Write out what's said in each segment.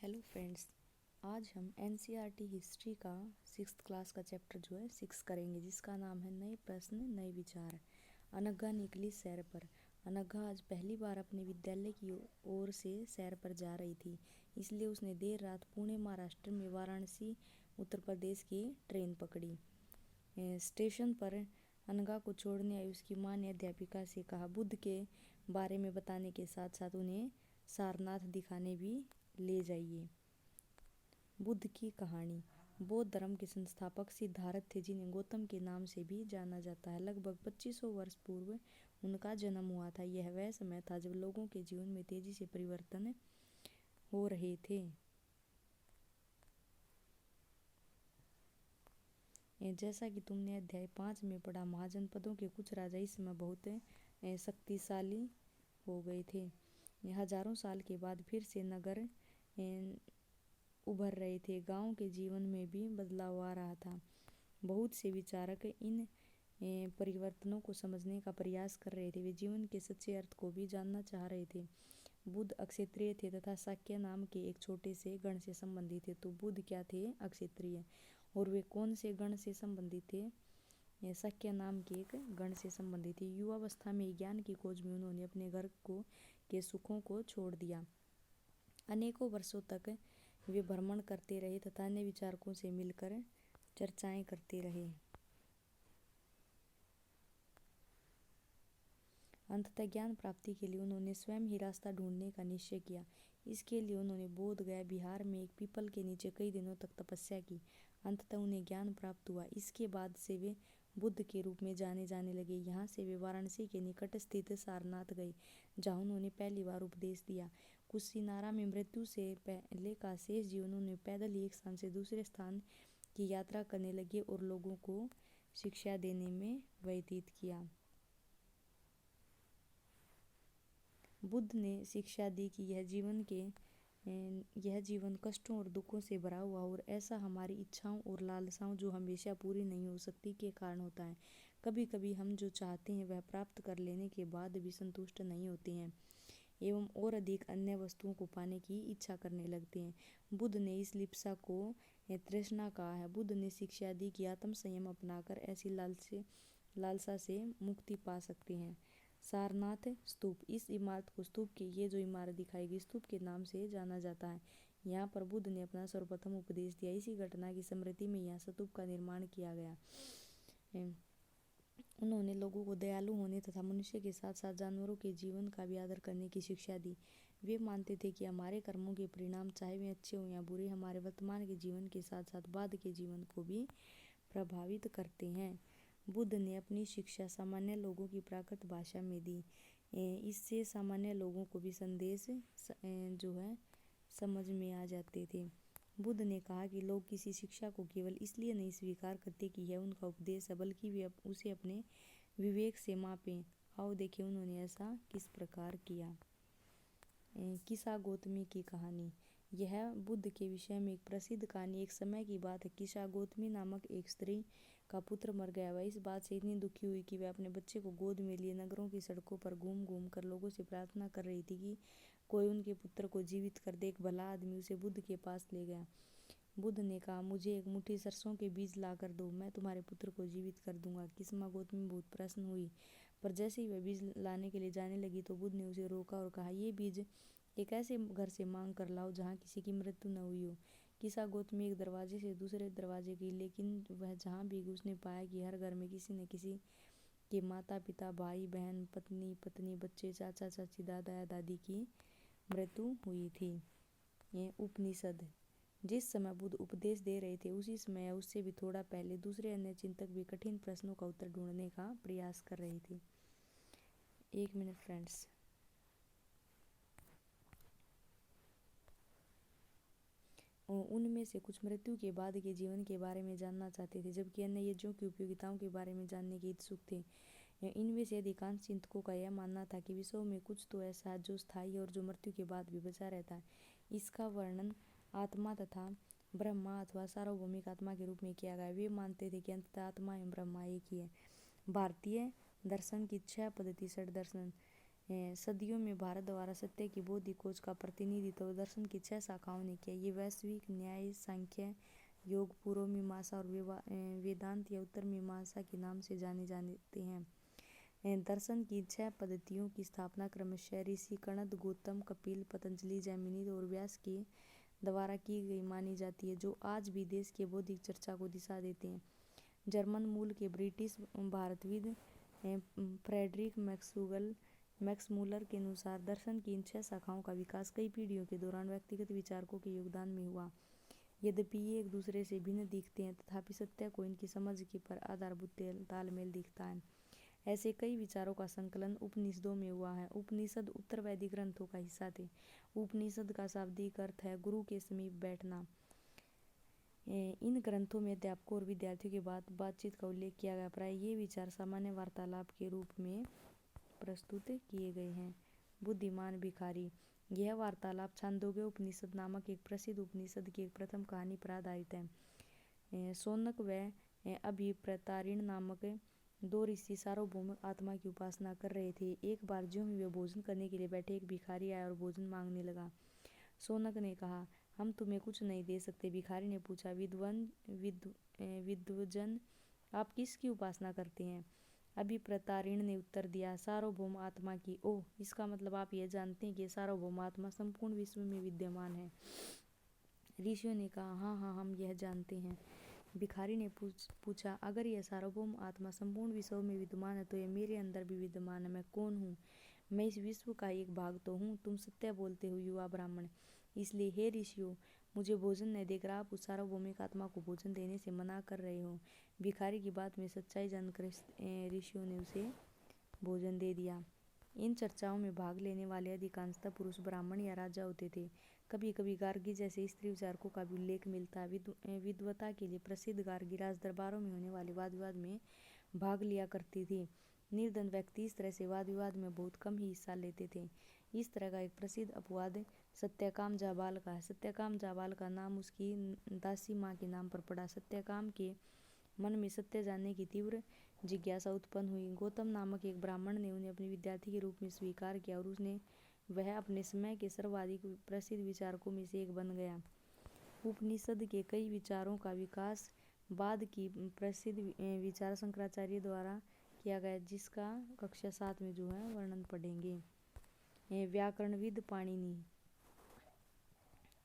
Hello friends. आज हम NCERT history का 6th क्लास का चैप्टर जो है 6 करेंगे, जिसका नाम है नए प्रश्न नए विचार। अनघा निकली सैर पर। अनघा आज पहली बार अपने विद्यालय की ओर से सैर पर जा रही थी, इसलिए उसने देर रात पुणे महाराष्ट्र में वाराणसी उत्तर प्रदेश की ट्रेन पकड़ी। स्टेशन पर अनघा को छोड़ने आई उसकी माँ ने अध्यापिका से कहा, बुद्ध के बारे में बताने के साथ साथ उन्हें सारनाथ दिखाने भी ले जाइए। बुद्ध की कहानी। बौद्ध धर्म के संस्थापक सिद्धार्थ थे, जिन्हें गौतम के नाम से भी जाना जाता है। लगभग 2500 वर्ष पूर्व उनका जन्म हुआ था। यह वह समय था जब लोगों के जीवन में तेजी से परिवर्तन हो रहे थे। जैसा कि तुमने अध्याय 5 में पढ़ा, महाजनपदों के कुछ राजा इस समय बहुत शक्तिशाली हो गए थे। हजारों साल के बाद फिर से नगर उभर रहे थे। गांव के जीवन में भी बदलाव आ रहा था। बहुत से विचारक इन परिवर्तनों को समझने का प्रयास कर रहे थे। वे जीवन के सच्चे अर्थ को भी जानना चाह रहे थे। बुद्ध अक्षत्रिय थे तथा शाक्य नाम के एक छोटे से गण से संबंधित थे। तो बुद्ध क्या थे? अक्षत्रिय। और वे कौन से गण से संबंधित थे? शाक्य नाम के एक गण से संबंधित थे। युवावस्था में ज्ञान की खोज में उन्होंने अपने घर को के सुखों को छोड़ दिया। अनेकों वर्षों तक वे भ्रमण करते रहे तथा अन्य विचारकों से मिलकर चर्चाएं करते रहे। अंततः ज्ञान प्राप्ति के लिए उन्होंने स्वयं ही रास्ता ढूंढने का निश्चय किया। इसके लिए उन्होंने बोध गया बिहार में एक पीपल के नीचे कई दिनों तक तपस्या की। अंततः उन्हें ज्ञान प्राप्त हुआ। इसके बाद से वे बुद्ध के रूप में जाने लगे। यहाँ से वे वाराणसी के निकट स्थित सारनाथ गए, जहाँ उन्होंने पहली बार उपदेश दिया। कुशीनारा में मृत्यु से पहले का शेष जीवन उन्होंने पैदल ही एक स्थान से दूसरे स्थान की यात्रा करने लगे और लोगों को शिक्षा देने में व्यतीत किया। बुद्ध ने शिक्षा दी कि यह जीवन कष्टों और दुखों से भरा हुआ और ऐसा हमारी इच्छाओं और लालसाओं जो हमेशा पूरी नहीं हो सकती के कारण होता है। कभी कभी हम जो चाहते हैं वह प्राप्त कर लेने के बाद भी संतुष्ट नहीं होते हैं एवं और अधिक अन्य वस्तुओं को पाने की इच्छा करने लगते हैं। बुद्ध ने इस लिप्सा को तृष्णा कहा है। बुद्ध ने शिक्षा दी कि आत्म संयम अपनाकर ऐसी लालसा से मुक्ति पा सकते हैं। सारनाथ स्तूप। इस इमारत को स्तूप की ये जो इमारत दिखाई गई स्तूप के नाम से जाना जाता है। यहाँ पर बुद्ध ने अपना सर्वप्रथम उपदेश दिया। इसी घटना की स्मृति में यहाँ स्तूप का निर्माण किया गया। उन्होंने लोगों को दयालु होने तथा मनुष्य के साथ साथ जानवरों के जीवन का भी आदर करने की शिक्षा दी। वे मानते थे कि हमारे कर्मों के परिणाम, चाहे वे अच्छे हों या बुरे, हमारे वर्तमान के जीवन के साथ साथ बाद के जीवन को भी प्रभावित करते हैं। बुद्ध ने अपनी शिक्षा सामान्य लोगों की प्राकृत भाषा में दी। इससे सामान्य लोगों को भी संदेश जो है समझ में आ जाते थे। बुद्ध ने कहा कि लोग किसी शिक्षा को केवल इसलिए नहीं स्वीकार करते कि यह उनका उपदेश है, बल्कि वे उसे अपने विवेक से मापें। आओ देखें उन्होंने ऐसा किस प्रकार किया। किसा गौतमी की कहानी। यह बुद्ध के विषय में एक प्रसिद्ध कहानी। एक समय की बात है। किसा गौतमी नामक एक स्त्री का पुत्र मर गया। वह इस बात से इतनी दुखी हुई कि वह अपने बच्चे को गोद में लिए नगरों की सड़कों पर घूम घूम कर लोगों से प्रार्थना कर रही थी कि कोई उनके पुत्र को जीवित कर दे। एक भला आदमी उसे बुद्ध के पास ले गया। बुद्ध ने कहा, मुझे एक मुट्ठी सरसों के बीज ला कर दो, मैं तुम्हारे पुत्र को जीवित कर दूंगा। किस्मा गौतमी बहुत प्रसन्न हुई, पर जैसे ही वह बीज लाने के लिए जाने लगी तो बुद्ध ने उसे रोका और कहा, ये बीज एक ऐसे घर से मांग कर लाओ जहाँ किसी की मृत्यु न हुई हो। किसा गौतमी एक दरवाजे से दूसरे दरवाजे गई, लेकिन वह जहाँ भी गई उसने पाया कि हर घर में किसी न किसी के माता पिता, भाई बहन, पत्नी पत्नी, बच्चे, चाचा चाची, दादा या दादी की मृत्यु हुई थी। ये उपनिषद। जिस समय बुद्ध उपदेश दे रहे थे उसी समय उससे भी थोड़ा पहले दूसरे अन्य चिंतक भी कठिन प्रश्नों का उत्तर ढूंढने का प्रयास कर रहे थे। एक मिनट फ्रेंड्स। उनमें से कुछ मृत्यु के बाद के जीवन के बारे में जानना चाहते थे, जबकि अन्य यज्ञों की उपयोगिताओं के बारे में जानने के इच्छुक थे। इनमें से अधिकांश चिंतकों का यह मानना था कि विश्व में कुछ तो ऐसा है जो स्थायी और जो मृत्यु के बाद भी बचा रहता है। इसका वर्णन आत्मा तथा ब्रह्मा अथवा सार्वभौमिक आत्मा के रूप में किया गया। वे मानते थे कि अंततः आत्मा एवं ब्रह्मा एक ही है। भारतीय दर्शन की 6 पद्धति षड दर्शन। सदियों में भारत द्वारा सत्य की बौद्धिक खोज का प्रतिनिधित्व दर्शन की 6 शाखाओं ने किया। ये वैश्विक न्याय, सांख्य, योग, पूर्व मीमांसा और वेदांत या उत्तर मीमांसा के नाम से जाने जाते हैं। दर्शन की 6 पद्धतियों की स्थापना क्रमशः ऋषि कणद, गौतम, कपिल, पतंजलि, जैमिनि और व्यास के द्वारा की गई मानी जाती है, जो आज भी देश के बौद्धिक चर्चा को दिशा देते हैं। जर्मन मूल के ब्रिटिश भारतविद फ्रेडरिक मैक्समूलर के अनुसार दर्शन की इन 6 शाखाओं का विकास कई पीढ़ियों के दौरान व्यक्तिगत विचारकों के योगदान में हुआ। यद्यपि ये एक दूसरे से भिन्न दिखते हैं, तथापि सत्य को इनकी समझ के पर आधारभूत तालमेल दिखता है। ऐसे कई विचारों का संकलन उपनिषदों में हुआ है। उपनिषद उत्तर वैदिक ग्रंथों का हिस्सा थे। उपनिषद का शाब्दिक अर्थ है गुरु के समीप बैठना। इन ग्रंथों में अध्यापकों और विद्यार्थियों के बातचीत का उल्लेख किया गया। प्राय ये विचार सामान्य वार्तालाप के रूप में प्रस्तुत किए गए हैं। बुद्धिमान भिखारी। यह वार्तालाप छांदोग्य उपनिषद नामक एक प्रसिद्ध उपनिषद की एक प्रथम कहानी पर आधारित है। शौनक व अभिप्रतारिण नामक 2 ऋषि सार्वभौम आत्मा की उपासना कर रहे थे। एक बार ज्यों ही वे भोजन करने के लिए बैठे, एक भिखारी आया और भोजन मांगने लगा। शौनक ने कहा, हम तुम्हें कुछ नहीं दे सकते। भिखारी ने पूछा, विद्वजन, आप किसकी उपासना करते हैं? अभिप्रतारिण ने उत्तर दिया, सार्वभौम आत्मा की। ओह, इसका मतलब आप यह जानते हैं कि सार्वभौम आत्मा संपूर्ण विश्व में विद्यमान है। ऋषियों ने कहा, हाँ हाँ, हम यह जानते हैं। भिखारी ने पूछा, अगर यह सार्वभौम आत्मा संपूर्ण विश्व में विद्यमान है तो यह मेरे अंदर भी विद्यमान है। मैं कौन हूँ? मैं इस विश्व का एक भाग तो हूँ। तुम सत्य बोलते हो युवा ब्राह्मण, इसलिए हे ऋषियों, मुझे भोजन न देकर आप उस सार्वभौमिक आत्मा को भोजन देने से मना कर रहे हो। भिखारी की बात में सच्चाई जानकर ऋषियों ने उसे भोजन दे दिया। इन चर्चाओं में भाग लेने वाले अधिकांशतः पुरुष ब्राह्मण या राजा होते थे। कभी कभी गार्गी जैसे स्त्री विचारकों का भी उल्लेख मिलता है। विद्वता के लिए प्रसिद्ध गार्गी राज दरबारों में होने वाले वाद विवाद में भाग लिया करती थी। निर्धन व्यक्ति इस तरह से वाद विवाद में बहुत कम ही हिस्सा लेते थे। इस तरह का एक प्रसिद्ध अपवाद सत्यकाम जाबाल का है। सत्यकाम जाबाल का नाम उसकी दासी माँ के नाम पर पड़ा। सत्यकाम के मन में सत्य जानने की तीव्र जिज्ञासा उत्पन्न हुई। गौतम नामक एक ब्राह्मण ने उन्हें अपने विद्यार्थी के रूप में स्वीकार किया और वह अपने समय के सर्वाधिक प्रसिद्ध विचारकों में से एक बन गया। उपनिषद के कई विचारों का विकास बाद की प्रसिद्ध विचार शंकराचार्य द्वारा किया गया, जिसका कक्षा 7 में जो है वर्णन पढ़ेंगे। व्याकरणविद पाणिनि।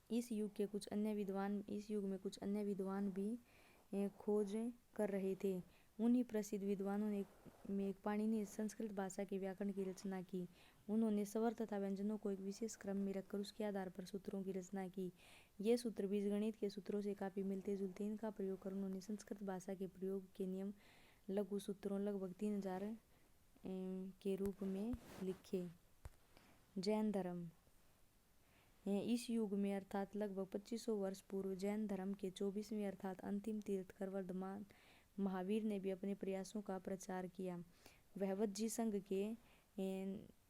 इस युग में कुछ अन्य विद्वान भी खोज कर रहे थे। उन्हीं प्रसिद्ध विद्वानों में एक पाणिनि ने संस्कृत भाषा के व्याकरण की रचना की। उन्होंने स्वर तथा व्यंजनों को एक विशेष क्रम में रखकर उसके आधार पर सूत्रों की रचना की। ये सूत्र बीजगणित के सूत्रों से काफी मिलते जुलते। इनका प्रयोग कर उन्होंने संस्कृत भाषा के प्रयोग के नियम लघु सूत्रों लगभग 3000 के रूप में लिखे। जैन धर्म। इस युग में अर्थात लगभग 2500 वर्ष पूर्व जैन धर्म के 24वें अर्थात अंतिम तीर्थकर वर्धमान महावीर ने भी अपने प्रयासों का प्रचार किया। वह वज्जी संघ के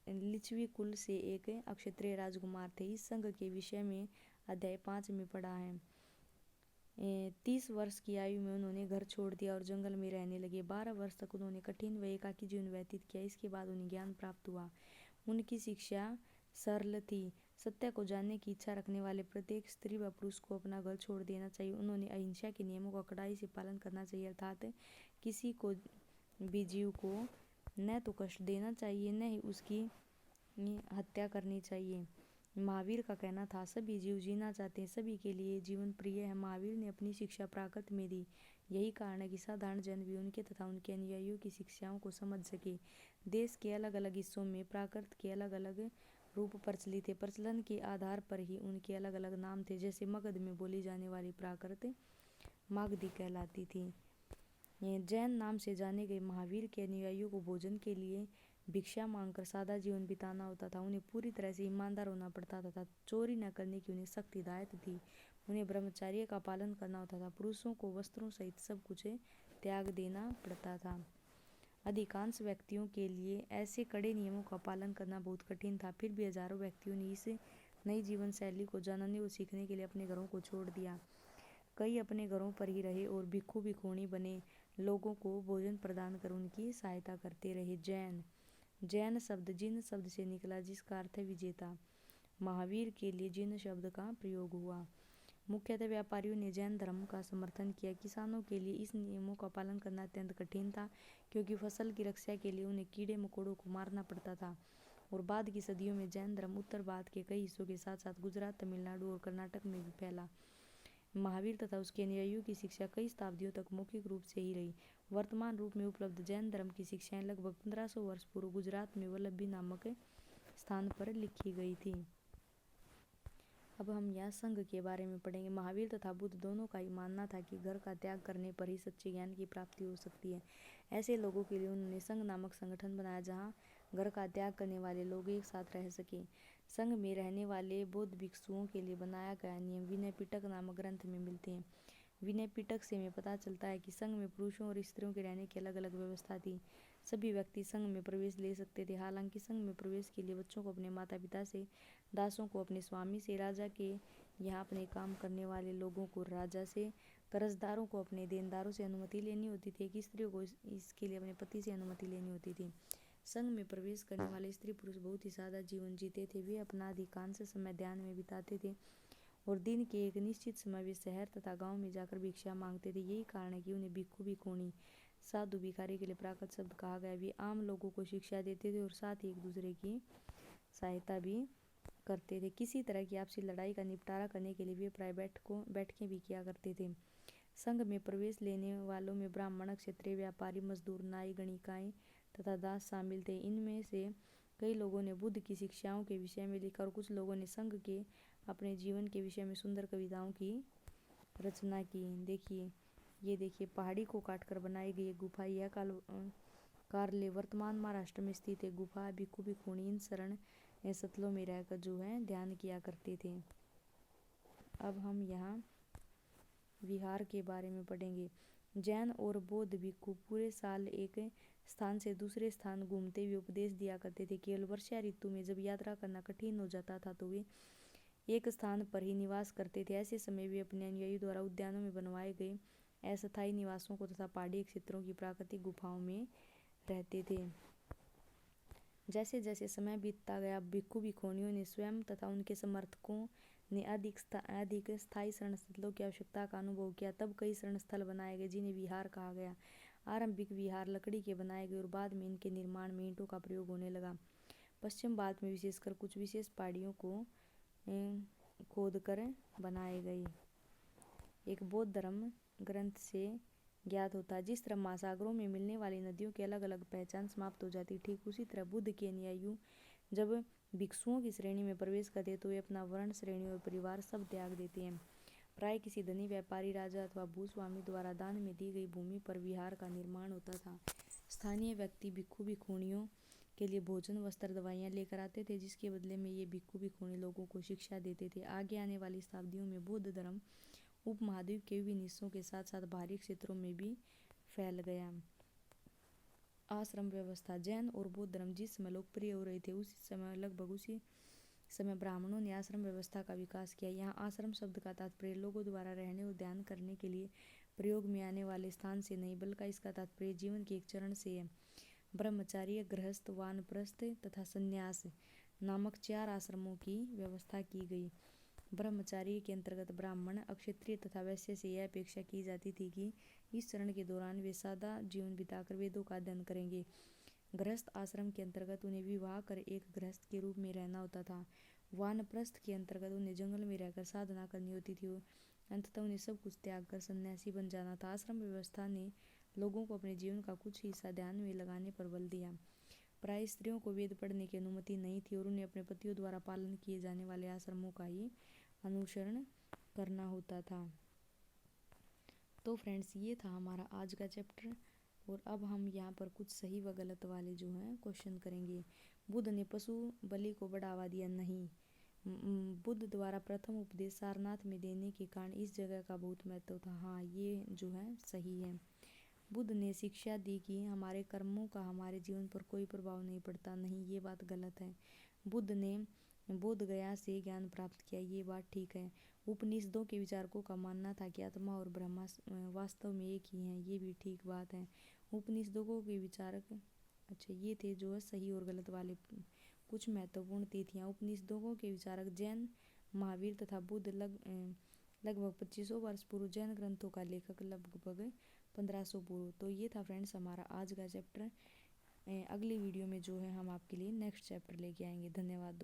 लिच्छवी कुल से एक अक्षत्रिय राजकुमार थे। इस संघ के विषय में अध्याय 5 में पढ़ा है। 30 वर्ष की आयु में उन्होंने घर छोड़ दिया और जंगल में रहने लगे। 12 वर्ष तक उन्होंने कठिन व एकाकी जीवन व्यतीत किया। इसके बाद उन्हें ज्ञान प्राप्त हुआ। उनकी शिक्षा सरल थी। सत्य को जानने की इच्छा रखने वाले प्रत्येक स्त्री व पुरुष को अपना घर छोड़ देना चाहिए। उन्होंने अहिंसा के नियमों का कड़ाई से पालन करना चाहिए, अर्थात किसी को भी जीव को न तो कष्ट देना चाहिए, न ही उसकी हत्या करनी चाहिए। महावीर का कहना था, सभी जीव जीना चाहते हैं, सभी के लिए जीवन प्रिय है। महावीर ने अपनी शिक्षा प्राकृत में दी। यही कारण है कि साधारण जन भी उनके तथा उनके अनुयायियों की शिक्षाओं को समझ सके। देश के अलग अलग हिस्सों में प्राकृत के अलग अलग रूप प्रचलित थे। प्रचलन के आधार पर ही उनके अलग अलग नाम थे। जैसे मगध में बोली जाने वाली प्राकृत मागधी कहलाती थी। जैन नाम से जाने गए महावीर के अनुयायियों को भोजन के लिए भिक्षा मांगकर सादा जीवन बिताना होता था। उन्हें पूरी तरह से ईमानदार होना पड़ता था। चोरी न करने की उन्हें सख्त हिदायत थी। उन्हें ब्रह्मचर्य का पालन करना होता था। पुरुषों को वस्त्रों सहित सब कुछ त्याग देना पड़ता था। अधिकांश व्यक्तियों के लिए ऐसे कड़े नियमों का पालन करना बहुत कठिन था। फिर भी हजारों व्यक्तियों ने इस नई जीवन शैली को जानने और सीखने के लिए अपने घरों को छोड़ दिया। कई अपने घरों पर ही रहे और भिक्षु भिक्षुणी बने लोगों को भोजन प्रदान कर उनकी सहायता करते रहे। जैन जैन शब्द जिन शब्द से निकला, जिसका अर्थ है विजेता। महावीर के लिए जिन शब्द का प्रयोग हुआ। मुख्यतः व्यापारियों ने जैन धर्म का समर्थन किया। किसानों के लिए इस नियमों का पालन करना अत्यंत कठिन था, क्योंकि फसल की रक्षा के लिए उन्हें कीड़े मकोड़ों को मारना पड़ता था। और बाद की सदियों में जैन धर्म उत्तर भारत के कई हिस्सों के साथ साथ गुजरात, तमिलनाडु और कर्नाटक में भी फैला। महावीर तथा उसके अनुयायियों की शिक्षा कई शताब्दियों तक मौखिक रूप से ही रही। वर्तमान रूप में उपलब्ध जैन धर्म की शिक्षाएं लगभग 1500 वर्ष पूर्व गुजरात में वल्लभी नामक स्थान पर लिखी गई थी। अब हम यहाँ संघ के बारे में पढ़ेंगे। महावीर तथा बुद्ध दोनों का ही मानना था कि घर का त्याग करने पर ही सच्चे ज्ञान की प्राप्ति हो सकती है। ऐसे लोगों के लिए उन्होंने संघ नामक संगठन बनाया, जहाँ घर का त्याग करने वाले लोग एक साथ रह सके। संघ में रहने वाले बौद्ध भिक्षुओं के लिए बनाया गया नियम विनय पिटक नामक ग्रंथ में मिलते हैं। विनय पिटक से हमें पता चलता है कि संघ में पुरुषों और स्त्रियों के रहने की अलग अलग व्यवस्था थी। सभी व्यक्ति संघ में प्रवेश ले सकते थे। हालांकि संघ में प्रवेश के लिए बच्चों को अपने माता पिता से, दासों को अपने स्वामी से, राजा के यहाँ अपने काम करने वाले लोगों को राजा से, कर्जदारों को अपने देनदारों से अनुमति लेनी होती थी। कि स्त्रियों को इसके लिए अपने पति से अनुमति लेनी होती थी। संघ में प्रवेश करने वाले स्त्री पुरुष बहुत ही सादा जीवन जीते थे। वे अपना अधिकांश समय ध्यान में बिताते थे और दिन के एक निश्चित समय वे शहर तथा गांव में जाकर भिक्षा मांगते थे। यही कारण है कि उन्हें भिक्षु भिक्षुणी, साधु भिखारी के लिए प्राकृत शब्द कहा गया। वे आम लोगों को शिक्षा देते थे और साथ ही एक दूसरे की सहायता भी करते थे। किसी तरह की आपसी लड़ाई का निपटारा करने के लिए वे प्राय बैठकें भी किया करते थे। संघ में प्रवेश लेने वालों में ब्राह्मण, क्षत्रिय, व्यापारी, मजदूर, नाई, गणिकाएं तथा दास शामिल थे। इनमें से कई लोगों ने बुद्ध की शिक्षाओं के विषय में लिखा और कुछ लोगों ने संघ के अपने जीवन के विषय में सुंदर कविताओं की रचना की। ये देखिए पहाड़ी को काटकर बनाई गई गुफा। यह कार्ले वर्तमान महाराष्ट्र में स्थित एक गुफा। भिक्षु भिक्षुणी इन शरण सतलों में रहकर जो है ध्यान किया करते थे। अब हम यहाँ विहार के बारे में पढ़ेंगे। जैन और बौद्ध भिक्षु पूरे साल एक स्थान से दूसरे स्थान घूमते हुए उपदेश दिया करते थे। केवल वर्षा ऋतु में जब यात्रा करना कठिन हो जाता था तो वे एक स्थान पर ही निवास करते थे। ऐसे समय वे अपने अनुयायियों द्वारा उद्यानों में बनवाए गए अस्थायी निवासों को तथा पहाड़ी क्षेत्रों की प्राकृतिक गुफाओं में रहते थे। जैसे जैसे समय बीतता गया, भिक्षु भिक्षुणियों ने स्वयं तथा उनके समर्थकों ने अधिक स्थायी शरण स्थलों की आवश्यकता का अनुभव किया। तब कई शरण स्थल बनाए गए जिन्हें विहार कहा गया। आरंभिक विहार लकड़ी के बनाए गए और बाद में इनके निर्माण में ईंटों का प्रयोग होने लगा। पश्चिम भारत में विशेषकर कुछ विशेष पहाड़ियों को खोदकर बनाए गए। एक बौद्ध धर्म ग्रंथ से ज्ञात होता है। जिस तरह महासागरों में मिलने वाली नदियों की अलग अलग पहचान समाप्त हो जाती, ठीक उसी तरह बुद्ध के अनुयायी जब भिक्षुओं की श्रेणी में प्रवेश करते तो वे अपना वर्ण, श्रेणी और परिवार सब त्याग देते हैं। प्राय किसी धनी व्यापारी, राजा अथवा भूस्वामी द्वारा दान में दी गई भूमि पर विहार का निर्माण होता था। स्थानीय व्यक्ति भिक्षु भिक्षुणियों के लिए भोजन, वस्त्र, दवाइयाँ लेकर आते थे, जिसके बदले में ये भिक्षु भिक्षुणी लोगों को शिक्षा देते थे। आगे आने वाली शताब्दियों में बौद्ध धर्म उपमहाद्वीप के विभिन्न हिस्सों के साथ साथ बाहरी क्षेत्रों में भी फैल गया। आश्रम व्यवस्था। जैन और बौद्ध धर्म जिस समय लोकप्रिय हो रहे थे, लगभग उसी समय ब्राह्मणों ने आश्रम व्यवस्था का विकास किया। यहाँ आश्रम शब्द का तात्पर्य लोगों द्वारा रहने और ध्यान करने के लिए प्रयोग में आने वाले स्थान से नहीं, बल्कि इसका तात्पर्य जीवन के एक चरण से है। ब्रह्मचार्य, गृहस्थ, वानप्रस्थ तथा संन्यास नामक 4 आश्रमों की व्यवस्था की गई। ब्रह्मचार्य के अंतर्गत ब्राह्मण, अक्षत्रिय तथा वैश्य से यह अपेक्षा की जाती थी कि इस चरण के दौरान वे सादा जीवन बिताकर वेदों का अध्ययन करेंगे। गृहस्थ आश्रम के अंतर्गत उन्हें विवाह कर एक गृहस्थ के रूप में रहना होता था। वानप्रस्थ के अंतर्गत उन्हें जंगल में रहकर साधना करनी होती थी। अंततः उन्हें सब कुछ त्याग कर सन्यासी बन जाना था। आश्रम व्यवस्था ने लोगों को अपने जीवन का कुछ हिस्सा ध्यान में लगाने पर बल दिया। प्राय स्त्रियों को वेद पढ़ने की अनुमति नहीं थी और उन्हें अपने पतियों द्वारा पालन किए जाने वाले आश्रमों का ही अनुसरण करना होता था। तो फ्रेंड्स, ये था हमारा आज का चैप्टर। और अब हम यहाँ पर कुछ सही व गलत वाले जो हैं क्वेश्चन करेंगे। बुद्ध ने पशु बलि को बढ़ावा दिया? नहीं। बुद्ध द्वारा प्रथम उपदेश सारनाथ में देने के कारण इस जगह का बहुत महत्व था। हाँ, ये जो है सही है। बुद्ध ने शिक्षा दी कि हमारे कर्मों का हमारे जीवन पर कोई प्रभाव नहीं पड़ता। नहीं, ये बात गलत है। बुद्ध ने बोध गया से ज्ञान प्राप्त किया। ये बात ठीक है। उपनिषदों के विचारकों का मानना था कि आत्मा और ब्रह्मा वास्तव में एक ही हैं। ये भी ठीक बात है। उपनिषदों के विचारक अच्छा, ये थे जो है सही और गलत वाले कुछ महत्वपूर्ण तिथियां। उपनिषदों के विचारक जैन, महावीर तथा बुद्ध लगभग 2500 वर्ष पूर्व, जैन ग्रंथों का लेखक लगभग 1500 पूर्व। तो ये था फ्रेंड्स हमारा आज का चैप्टर। अगली वीडियो में जो है हम आपके लिए नेक्स्ट चैप्टर लेके आएंगे। धन्यवाद।